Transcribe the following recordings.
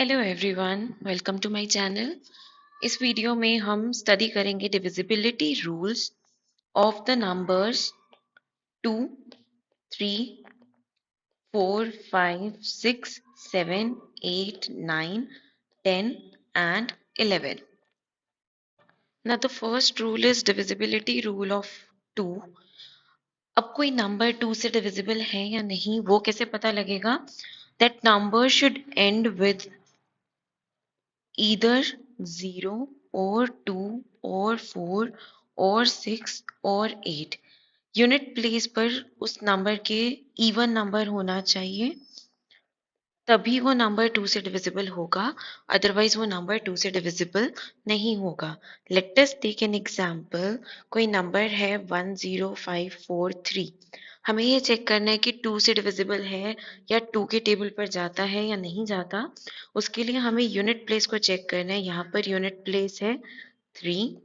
Hello everyone, welcome to my channel. इस video में हम स्टडी करेंगे divisibility rules of the numbers 2, 3, 4, 5, 6, 7, 8, 9, 10 and 11. Now the first rule is divisibility rule of 2. अब कोई number 2 से divisible है या नहीं वो कैसे पता लगेगा? That number should end with either 0 or 2 or 4 or 6 or 8. Unit place पर उस नंबर के इवन नंबर होना चाहिए, तभी वो नंबर 2 से डिविजिबल होगा, अदरवाइज वो नंबर 2 से डिविजिबल नहीं होगा। Let us take an example. कोई नंबर है 10543। हमें ये चेक करना है कि 2 से डिविजिबल है या 2 के टेबल पर जाता है या नहीं जाता। उसके लिए हमें यूनिट प्लेस को चेक करना है। यहाँ पर यूनिट प्लेस है 3।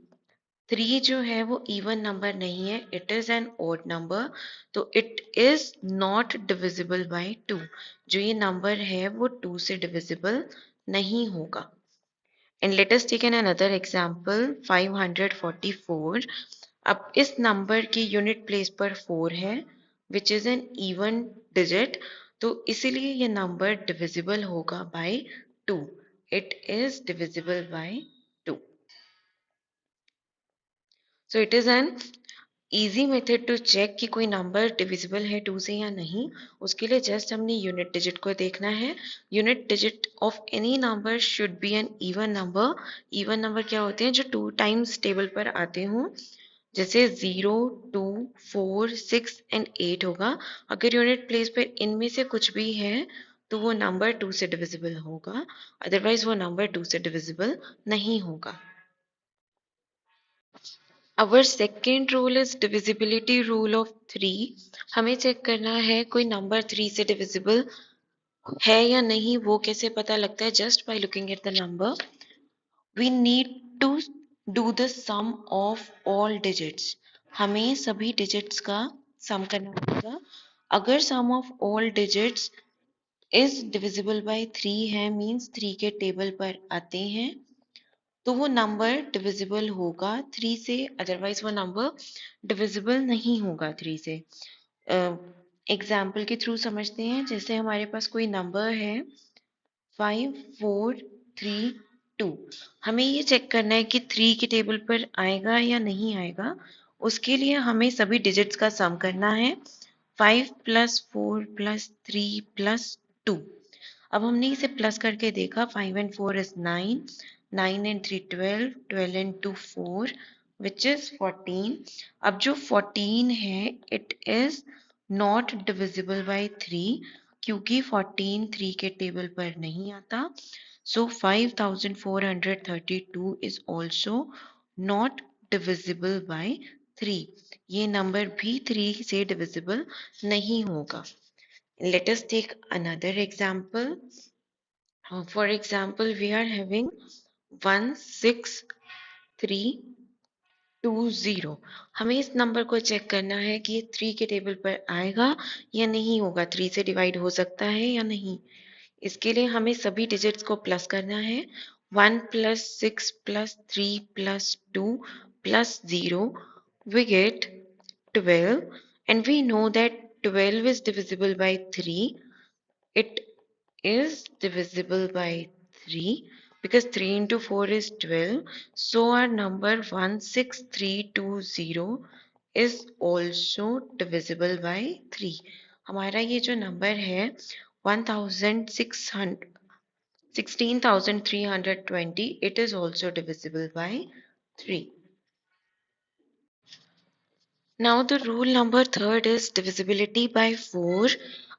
3 जो है वो इवन नंबर नहीं है, it is an odd number, तो it is not divisible by 2। जो ये नंबर है वो 2 से डिविजिबल नहीं होगा। And let us take an another example 544। अब इस नंबर की यूनिट प्लेस पर 4 है which is an even digit, तो इसीलिए ये नंबर डिविजिबल होगा by 2। It is divisible by 2। So it is an easy method to check कि कोई नंबर डिविजिबल है 2 से या नहीं। उसके लिए जस्ट हमने यूनिट डिजिट को देखना है। Unit digit of any number should be an even number. Even number क्या होते हैं? जो 2 टाइम्स टेबल पर आते हों, जैसे 0, 2, 4, 6 एंड 8 होगा। अगर यूनिट प्लेस पर इनमें से कुछ भी है तो वो नंबर 2 से डिविजिबल होगा, अदरवाइज वो नंबर 2 से डिविजिबल नहीं होगा। Our second rule is divisibility rule of 3. हमें चेक करना है कोई नंबर 3 से डिविजिबल है या नहीं वो कैसे पता लगता है? Just by looking at the number we need to do the sum of all digits. हमें सभी डिजिट्स का सम करना होगा। अगर sum of all digits is divisible by 3 है, मीन्स 3 के टेबल पर आते हैं, तो वो नंबर डिविजिबल होगा 3 से, अदरवाइज वो नंबर डिविजिबल नहीं होगा 3 से। एग्जाम्पल के थ्रू समझते हैं। जैसे हमारे पास कोई नंबर है 5432। हमें ये चेक करना है कि 3 के टेबल पर आएगा या नहीं आएगा। उसके लिए हमें सभी डिजिट्स का सम करना है। 5 + 4 + 3 + 2। अब हमने इसे प्लस करके देखा। 5 and 4 is 9, 9 and 3 12, 12 and 2 4 which is 14। अब जो 14 है it is not divisible by 3 क्योंकि 14 3 के टेबल पर नहीं आता। So 5432 is also not divisible by 3। ये नंबर भी 3 से डिविजिबल नहीं होगा। Let us take another example. For example, we are having 16320। हमें इस नंबर को चेक करना है कि ये 3 के टेबल पर आएगा या नहीं होगा, 3 से डिवाइड हो सकता है या नहीं। इसके लिए हमें सभी डिजिट्स को प्लस करना है। 1 + 6 + 3 + 2 + 0 we get 12, and we know that 12 is divisible by 3. It is divisible by 3 because 3 into 4 is 12. So our number 16320 is also divisible by 3। हमारा ये जो नंबर है 16,320, it is also divisible by 3। Now the rule number 3 is divisibility by 4।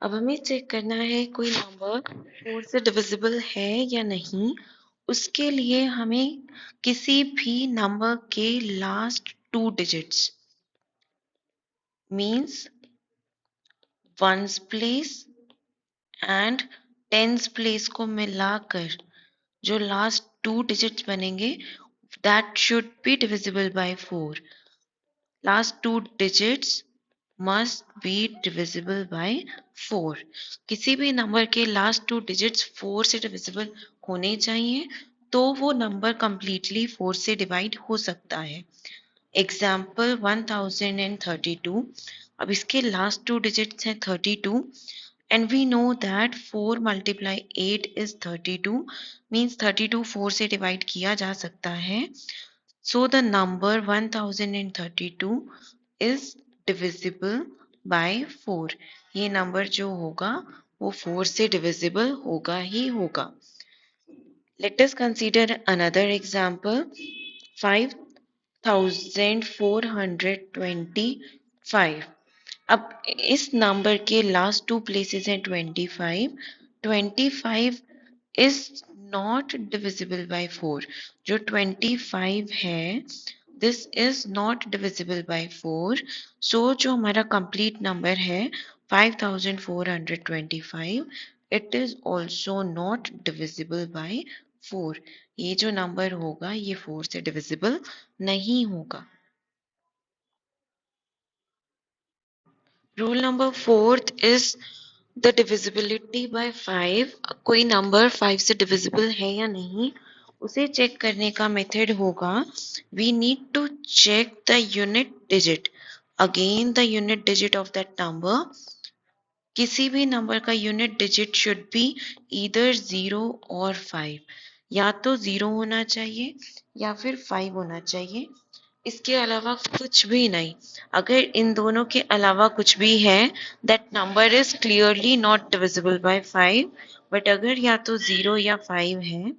अब हमें check करना है कोई number 4 से डिविजिबल है या नहीं। उसके लिए हमें किसी भी नंबर के last 2 digits means ones place and tens place को मिलाकर जो लास्ट 2 डिजिट्स बनेंगे that should be divisible bye 4। Last 2 digits must be divisible by 4। किसी भी नंबर के लास्ट 2 डिजिट्स 4 से डिविजिबल होने चाहिए तो वो नंबर कंप्लीटली 4 से डिवाइड हो सकता है। एग्जाम्पल 1032। अब इसके लास्ट 2 डिजिट्स हैं 32 and we know that 4 multiply 8 is 32 means 32 4 से डिवाइड किया जा सकता है। So the number 1032 is divisible by 4। ये नंबर जो होगा वो 4 से डिविजिबल होगा ही होगा। Let us consider another example 5425। अब इस नंबर के लास्ट 2 प्लेसेस हैं 25। 25 is not divisible by 4। जो 25 है this is not divisible by 4। So जो हमारा complete number है 5425 it is also not divisible by 4। ये जो नंबर होगा ये 4 से divisible नहीं होगा। Rule number 4 is the divisibility by 5। कोई नंबर 5 से divisible है या नहीं उसे चेक करने का मेथड होगा we need to check the unit digit। Again the unit digit of that number। किसी भी नंबर का unit digit should be either 0 और 5। या तो 0 होना चाहिए या फिर 5 होना चाहिए, इसके अलावा कुछ भी नहीं। अगर इन दोनों के अलावा कुछ भी है that number is clearly not divisible bye 5। But अगर या तो 0 या 5 है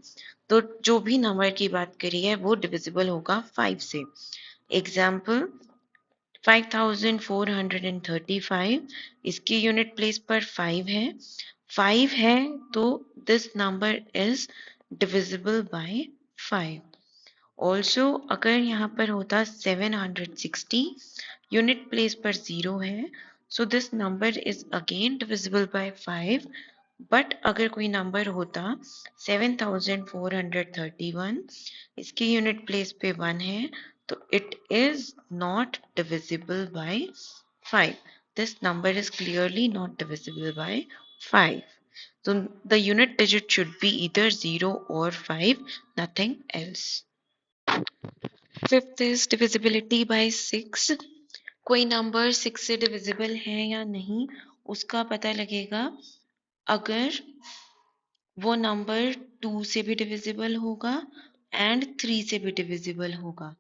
तो जो भी नंबर की बात करी है वो डिविजिबल होगा 5 से। एग्जाम्पल 5435 इसकी यूनिट प्लेस पर 5 है। 5 है तो this number is divisible bye 5। Also अगर यहाँ पर होता 760 यूनिट प्लेस पर 0 है so this number is again divisible by 5। But अगर कोई नंबर होता 7431 इसकी यूनिट प्लेस पे 1 है तो it is not divisible bye 5। This number is clearly not divisible bye 5। So the unit digit should be either 0 or 5, nothing else। Fifth is divisibility by 6। कोई number 6 से divisible है या नहीं उसका पता लगेगा अगर वो नंबर 2 से भी डिविजिबल होगा एंड 3 से भी डिविजिबल होगा।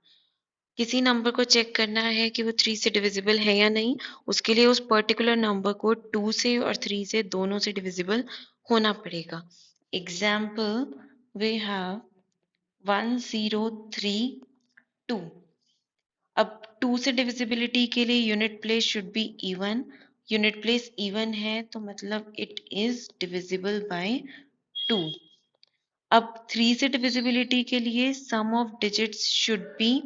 किसी नंबर को चेक करना है कि वो 3 से डिविजिबल है या नहीं उसके लिए उस पर्टिकुलर नंबर को 2 से और 3 से दोनों से डिविजिबल होना पड़ेगा। Example we have 1032। अब 2 से डिविजिबिलिटी के लिए unit place should be even. Unit place even है तो मतलब इट इज डिविजिबल बाय 2। अब 3 से डिविजिबिलिटी के लिए sum of digits should be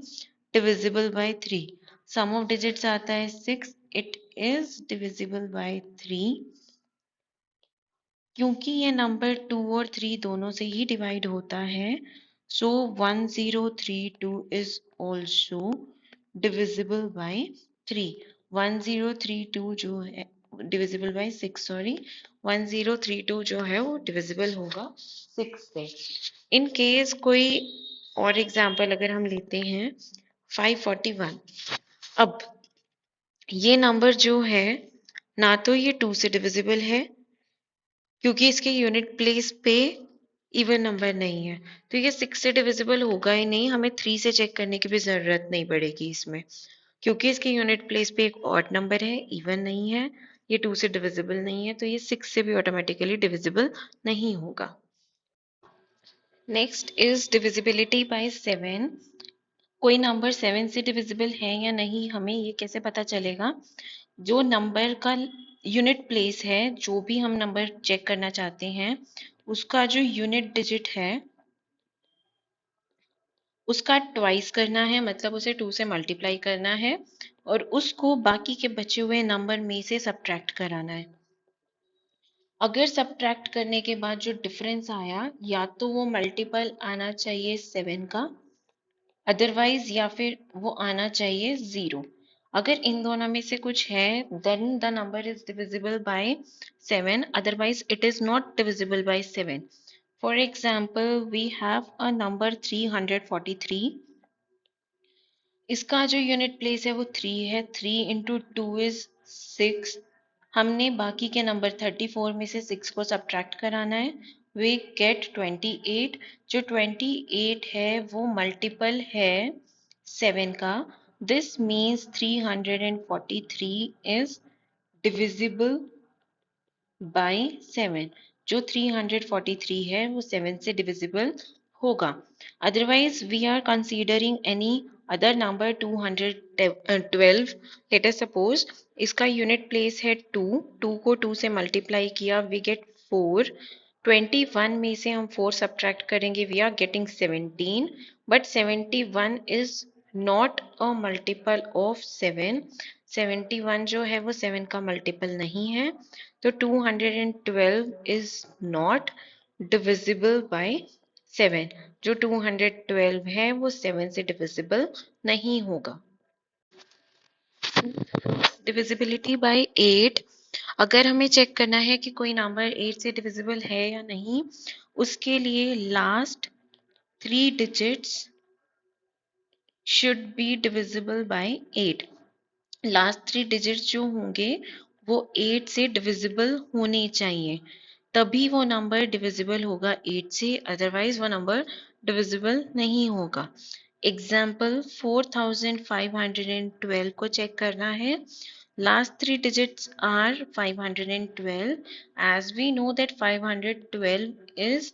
divisible by 3। Sum of digits आता है 6 इट इज डिविजिबल बाय 3। क्योंकि ये नंबर 2 और 3 दोनों से ही डिवाइड होता है सो 1032 इज ऑल्सो डिविजिबल बाय 3। 1032 जो है डिविजिबल बाय 6 सॉरी 1032 जो है वो डिविजिबल होगा 6 से। इन केस कोई और एग्जांपल अगर हम लेते हैं 541। अब ये नंबर जो है ना तो ये 2 से डिविजिबल है क्योंकि इसके यूनिट प्लेस पे इवन नंबर नहीं है तो ये 6 से डिविजिबल होगा ही नहीं। हमें 3 से चेक करने की भी जरूरत नहीं पड़ेगी इसमें क्योंकि इसके यूनिट प्लेस पे एक ऑड नंबर है इवन नहीं है ये 2 से डिविजिबल नहीं है तो ये 6 से भी ऑटोमेटिकली डिविजिबल नहीं होगा। Next is divisibility bye 7। कोई नंबर 7 से डिविजिबल है या नहीं हमें ये कैसे पता चलेगा। जो नंबर का यूनिट प्लेस है जो भी हम नंबर चेक करना चाहते हैं उसका जो यूनिट डिजिट है उसका ट्वाइस करना है मतलब उसे 2 से मल्टीप्लाई करना है और उसको बाकी के बचे हुए नंबर में से सब्ट्रैक्ट कराना है। अगर सब्ट्रैक्ट करने के बाद जो डिफरेंस आया या तो वो मल्टीपल आना चाहिए 7 का अदरवाइज या फिर वो आना चाहिए 0। अगर इन दोनों में से कुछ है then the number is divisible by 7 otherwise it is not divisible by 7। For example, we have a number 343. इसका जो यूनिट प्लेस है वो 3 है. 3 इंटू 2 इज 6. हमने बाकी के नंबर 34 में से 6 को सब्ट्रैक्ट कराना है. We get 28. जो 28 है वो मल्टीपल है 7 का. This means 343 is divisible by 7. जो 343 है वो 7 से डिविजिबल होगा. Otherwise we are considering any other number 212. Let us suppose इसका यूनिट प्लेस है 2. 2 को 2 से मल्टीप्लाई किया, वी गेट 4. 21 में से हम 4 सब्ट्रैक्ट करेंगे, we are getting 17. But 71 is not a multiple of 7. 71 जो है वो 7 का मल्टीपल नहीं है. तो 212 is not divisible by 7. जो 212 है वो 7 से divisible नहीं होगा. Divisibility by 8. अगर हमें चेक करना है कि कोई नंबर 8 से divisible है या नहीं, उसके लिए last 3 digits should be divisible by 8. Last 3 digits जो होंगे वो 8 से डिविजिबल होने चाहिए, तभी वो नंबर डिविजिबल होगा 8 से, अदरवाइज वो नंबर डिविजिबल नहीं होगा. एग्जाम्पल 4512 को चेक करना है. Last 3 digits are 512. As we know that 512 is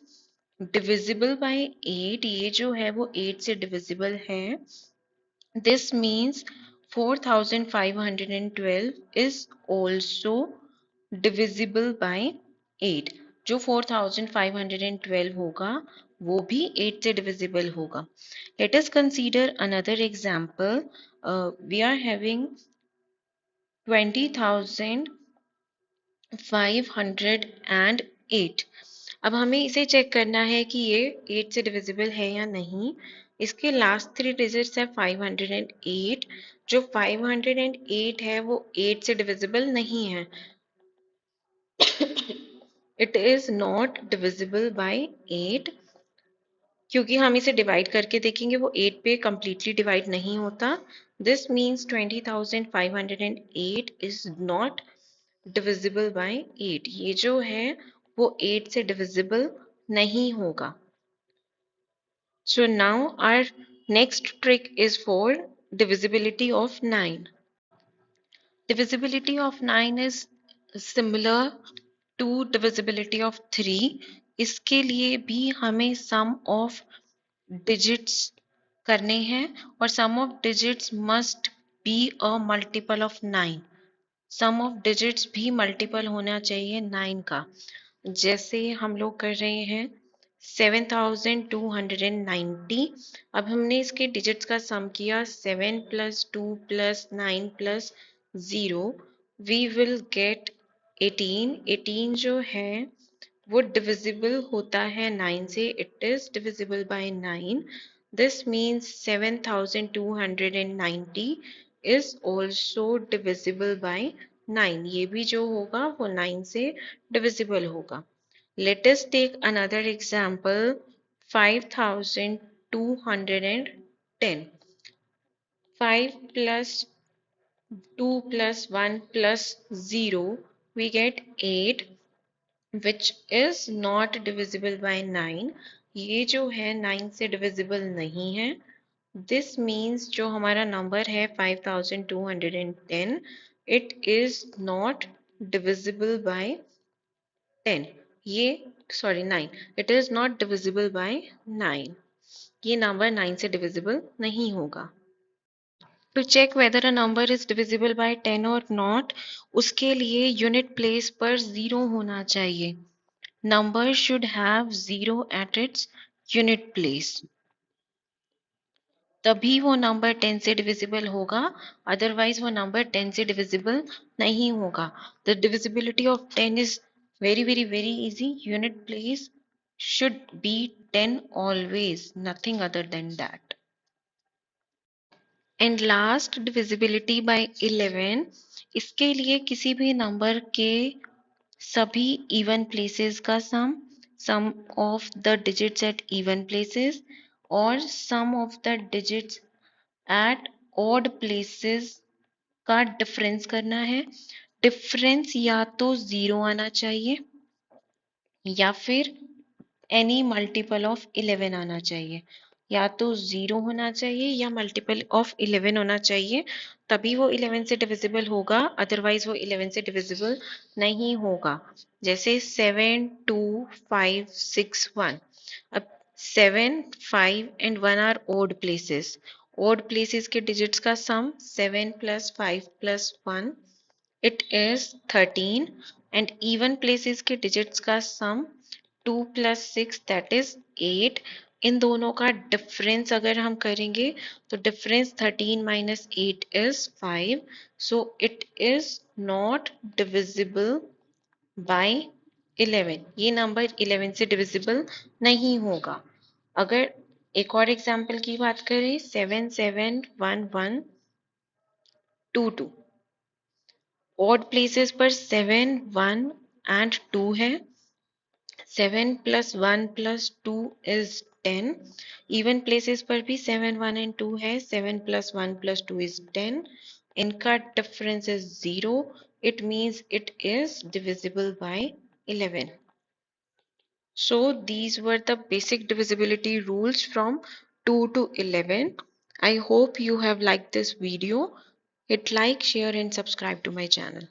divisible by 8. ये जो है वो 8 से डिविजिबल है. This means 4512 is also divisible by 8. जो 4512 होगा वो भी 8 से divisible होगा. Let us consider another example. We are having 20,508. अब हमें इसे चेक करना है कि ये 8 से डिविजिबल है या नहीं. इसके लास्ट 3 डिजिट्स है 508. जो 508 है वो 8 से डिविजिबल नहीं है. It is not divisible by 8. क्योंकि हम इसे डिवाइड करके देखेंगे वो 8 पे कंप्लीटली डिवाइड नहीं होता. This means 20,508 is not divisible by 8. ये जो है वो 8 से डिविजिबल नहीं होगा. So now our next trick is for divisibility of 9. Divisibility of 9 is similar to divisibility of 3. इसके लिए भी हमें sum of digits करने हैं और sum of digits must be a multiple of 9. Sum of digits भी मल्टीपल होना चाहिए 9 का. जैसे हम लोग कर रहे हैं 7290. अब हमने इसके डिजिट्स का सम किया 7 plus 2 plus 9 plus 0. We will get 18. 18 जो है वो डिविजिबल होता है 9 से. It is divisible bye 9. This means 7290 is also divisible by 9. ये भी जो होगा वो 9 से divisible होगा. Let us take another example. 5210. 5 plus 2 plus 1 plus 0, we get 8, which is not divisible by 9. ये जो है 9 से divisible नहीं है. This means जो हमारा नंबर है 5210, it is not divisible by 10. ये 9. It is not divisible by 9. ये नंबर 9 से divisible नहीं होगा. To check whether a number is divisible by 10 or not, उसके लिए यूनिट प्लेस पर 0 होना चाहिए. Number should have 0 at its unit place. तभी वो नंबर 10 से डिविजिबल होगा, अदरवाइज वो नंबर 10 से डिविजिबल नहीं होगा. The divisibility of 10 is very very very easy. Unit place should B 10 always, nothing other than that. And last divisibility bye 11. इसके लिए किसी भी नंबर के सभी इवन प्लेसेस का सम, sum of the digits at even places और sum of the digits at odd places का difference करना है। डिफरेंस या तो 0 आना चाहिए या फिर एनी मल्टीपल ऑफ 11 आना चाहिए। या तो 0 होना चाहिए या मल्टीपल ऑफ 11 होना चाहिए, तभी वो 11 से डिविजिबल होगा, अदरवाइज वो 11 से डिविजिबल नहीं होगा। जैसे 7 2 5 6 1। अब 7 5 and 1 are odd places. Odd places के डिजिट्स का sum 7 plus 5 plus 1 it is 13 and even places के digits का sum 2 plus 6 that is 8। इन दोनों का डिफरेंस अगर हम करेंगे तो difference 13 minus 8 is 5, so it is not divisible by 11। ये नंबर 11 से डिविजिबल नहीं होगा। अगर एक और एग्जांपल की बात करें 7 7 1 1 2 2। ऑड प्लेसेस पर 7 1 एंड 2 है। 7 plus 1 plus 2 is 10। Even places पर भी 7 1 एंड 2 है। 7 plus 1 plus 2 is 10। इनका difference is 0। It means it is divisible by 11। So these were the basic divisibility rules from 2 to 11। I hope you have liked this video. Hit like, share and subscribe to my channel.